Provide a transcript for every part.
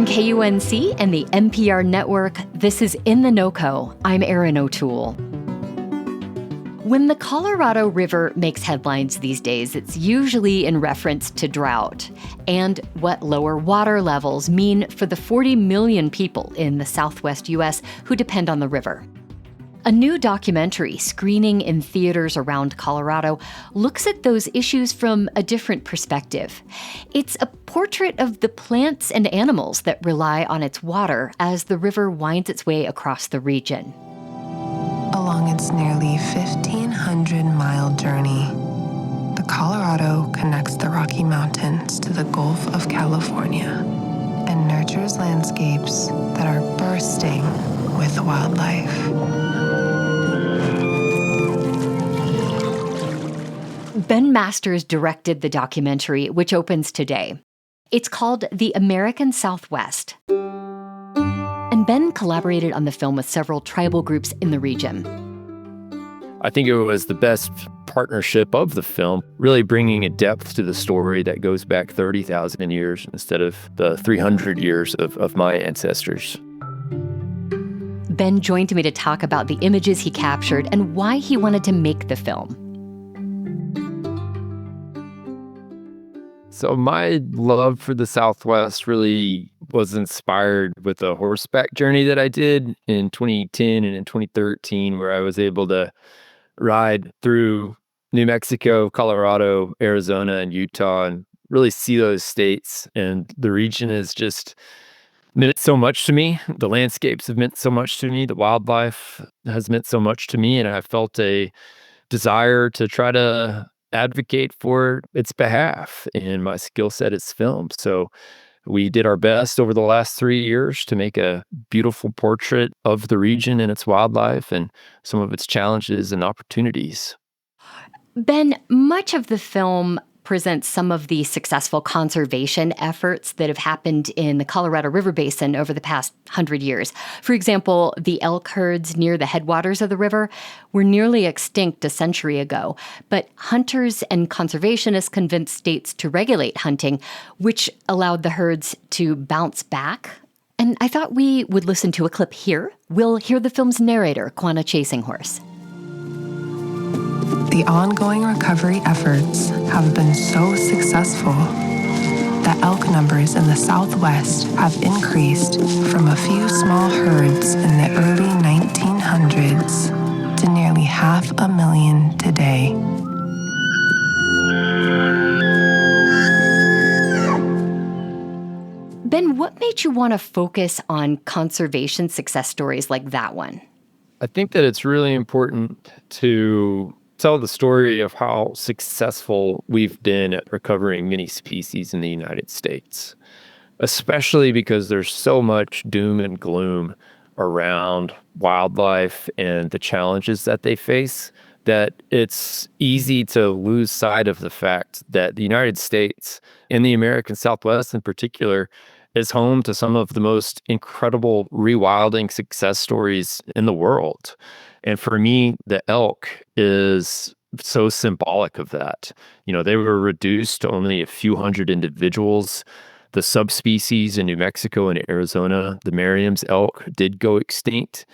KUNC and the NPR network, this is In The NoCo. I'm Erin O'Tool. When the Colorado River makes headlines these days, it's usually in reference to drought and what lower water levels mean for the 40 million people in the Southwest U.S. who depend on the river. A new documentary screening in theaters around Colorado looks at those issues from a different perspective. It's a portrait of the plants and animals that rely on its water as the river winds its way across the region. Along its nearly 1,500-mile journey, the Colorado connects the Rocky Mountains to the Gulf of California and nurtures landscapes that are bursting with wildlife. Ben Masters directed the documentary, which opens today. It's called The American Southwest. And Ben collaborated on the film with several tribal groups in the region. I think it was the best partnership of the film, really bringing a depth to the story that goes back 30,000 years instead of the 300 years of my ancestors. Ben joined me to talk about the images he captured and why he wanted to make the film. So my love for the Southwest really was inspired with a horseback journey that I did in 2010 and in 2013, where I was able to ride through New Mexico, Colorado, Arizona, and Utah and really see those states. And the region has just meant so much to me. The landscapes have meant so much to me. The wildlife has meant so much to me. And I felt a desire to try to advocate for its behalf, and my skill set is film. So we did our best over the last 3 years to make a beautiful portrait of the region and its wildlife and some of its challenges and opportunities. Ben, much of the film presents some of the successful conservation efforts that have happened in the Colorado River Basin over the past 100 years. For example, the elk herds near the headwaters of the river were nearly extinct a century ago, but hunters and conservationists convinced states to regulate hunting, which allowed the herds to bounce back. And I thought we would listen to a clip here. We'll hear the film's narrator, Quanah Chasing Horse. The ongoing recovery efforts have been so successful that elk numbers in the Southwest have increased from a few small herds in the early 1900s to nearly 500,000 today. Ben, what made you want to focus on conservation success stories like that one? I think that it's really important to tell the story of how successful we've been at recovering many species in the United States, especially because there's so much doom and gloom around wildlife and the challenges that they face, that it's easy to lose sight of the fact that the United States, and the American Southwest in particular, is home to some of the most incredible rewilding success stories in the world. And for me, the elk is so symbolic of that. You know, they were reduced to only a few hundred individuals. The subspecies in New Mexico and Arizona, the Merriam's elk, did go extinct,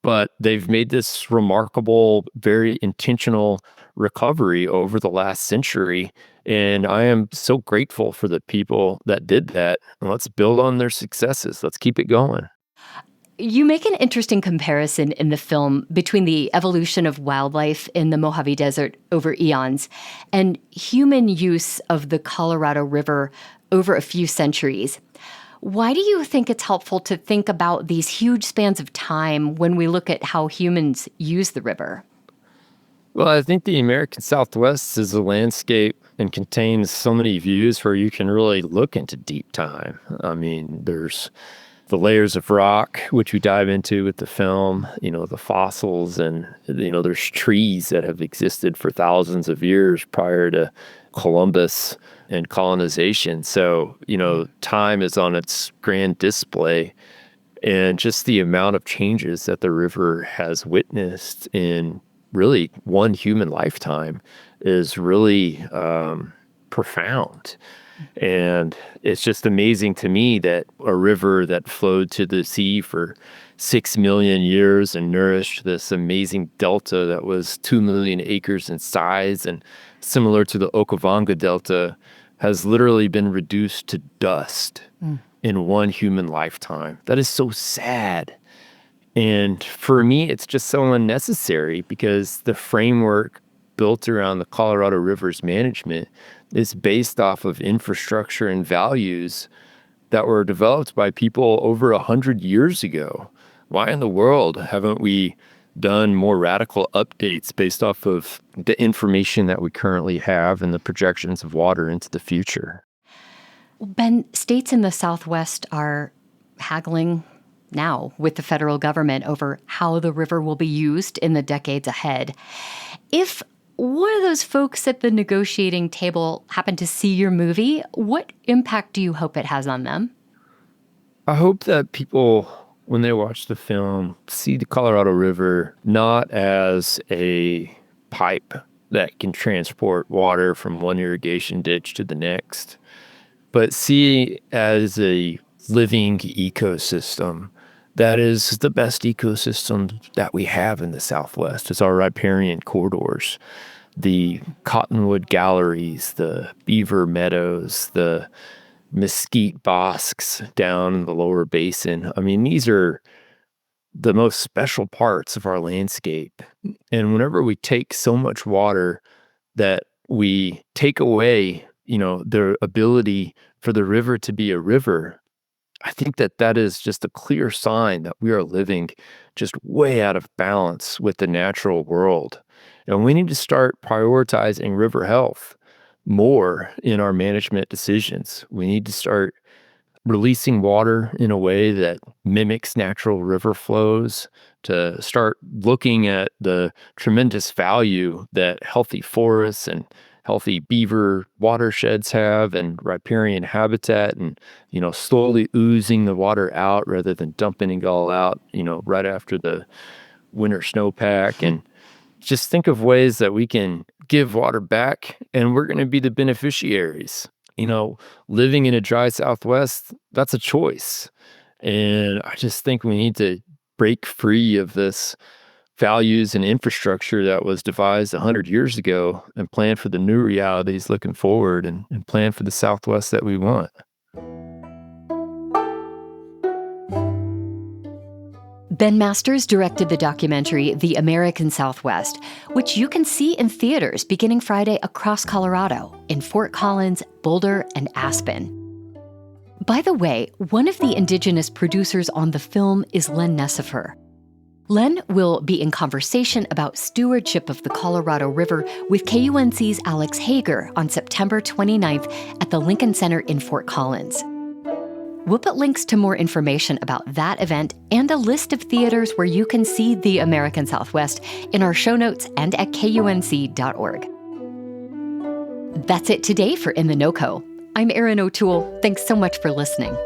but they've made this remarkable, very intentional recovery over the last century. And I am so grateful for the people that did that. And let's build on their successes. Let's keep it going. You make an interesting comparison in the film between the evolution of wildlife in the Mojave Desert over eons and human use of the Colorado River over a few centuries. Why do you think it's helpful to think about these huge spans of time when we look at how humans use the river? Well, I think the American Southwest is a landscape and contains so many views where you can really look into deep time. I mean, there's the layers of rock, which we dive into with the film, the fossils, and, there's trees that have existed for thousands of years prior to Columbus and colonization. So, time is on its grand display, and just the amount of changes that the river has witnessed in really one human lifetime is really profound. And it's just amazing to me that a river that flowed to the sea for 6 million years and nourished this amazing delta that was 2 million acres in size and similar to the Okavango Delta has literally been reduced to dust in one human lifetime. That is so sad. And for me, it's just so unnecessary because the framework built around the Colorado River's management is based off of infrastructure and values that were developed by people over 100 years ago. Why in the world haven't we done more radical updates based off of the information that we currently have and the projections of water into the future? Ben, states in the Southwest are haggling now with the federal government over how the river will be used in the decades ahead. If one of those folks at the negotiating table happened to see your movie, what impact do you hope it has on them? I hope that people, when they watch the film, see the Colorado River not as a pipe that can transport water from one irrigation ditch to the next, but see as a living ecosystem that is the best ecosystem that we have in the Southwest. It's our riparian corridors, the cottonwood galleries, the beaver meadows, the mesquite bosques down in the lower basin. I mean, these are the most special parts of our landscape. And whenever we take so much water that we take away, the ability for the river to be a river, I think that that is just a clear sign that we are living just way out of balance with the natural world. And we need to start prioritizing river health more in our management decisions. We need to start releasing water in a way that mimics natural river flows, to start looking at the tremendous value that healthy forests and healthy beaver watersheds have and riparian habitat, and slowly oozing the water out rather than dumping it all out right after the winter snowpack. And just think of ways that we can give water back, and we're going to be the beneficiaries. Living in a dry Southwest, that's a choice. And I just think we need to break free of this values and infrastructure that was devised 100 years ago and plan for the new realities looking forward, and plan for the Southwest that we want. Ben Masters directed the documentary The American Southwest, which you can see in theaters beginning Friday across Colorado, in Fort Collins, Boulder, and Aspen. By the way, one of the indigenous producers on the film is Len Nessifer. Len will be in conversation about stewardship of the Colorado River with KUNC's Alex Hager on September 29th at the Lincoln Center in Fort Collins. We'll put links to more information about that event and a list of theaters where you can see The American Southwest in our show notes and at KUNC.org. That's it today for In The NoCo. I'm Erin O'Toole. Thanks so much for listening.